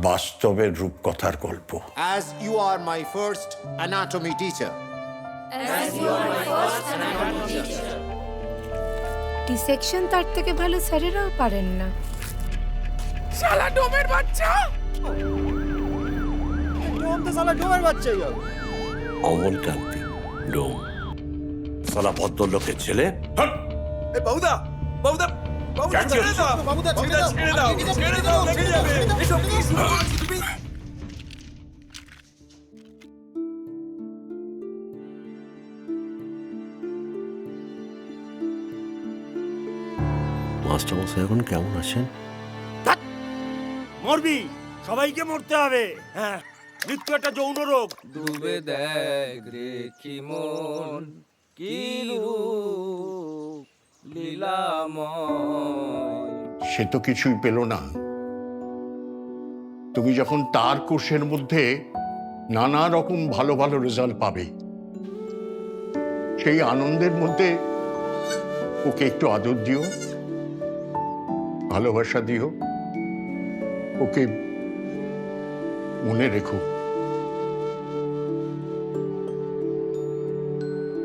বাস্তবের রূপকথার গল্প। As you are my first anatomy teacher. Dissection তার থেকে ভালো স্যারেরাও পারেন না। শালা ডোমের বাচ্চা! ডোম তো শালা ডোমের বাচ্চাই হবে। অমল কান্তি ডোম সালা ভদ্রলোকের ছেলে। হাট! এ বাবুদা, বাবুদা, বাবুদা ছেড়ে দাও, বাবুদা ছেড়ে দাও, ছেড়ে দাও, ছেড়ে দাও, লেগে যাবে। এসব কি শুরু করেছো তুমি? মাস্টারমশাই এখন কেমন আছেন? মরবি, সবাইকে মরতে হবে। হ্যাঁ, মৃত্যু একটা যৌন রোগ। ডুবে দেখ দেখি মন কি রূপ লীলাময়। সে তো কিছুই পেল না। তুমি যখন তার কোর্সের মধ্যে নানা রকম ভালো ভালো রেজাল্ট পাবে, সেই আনন্দের মধ্যে ওকে একটু আদর দিও, ভালোবাসা দিও, ওকে মনে রেখো।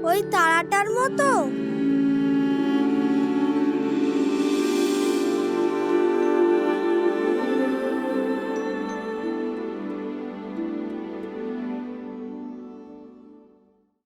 ওই তারাটার মতো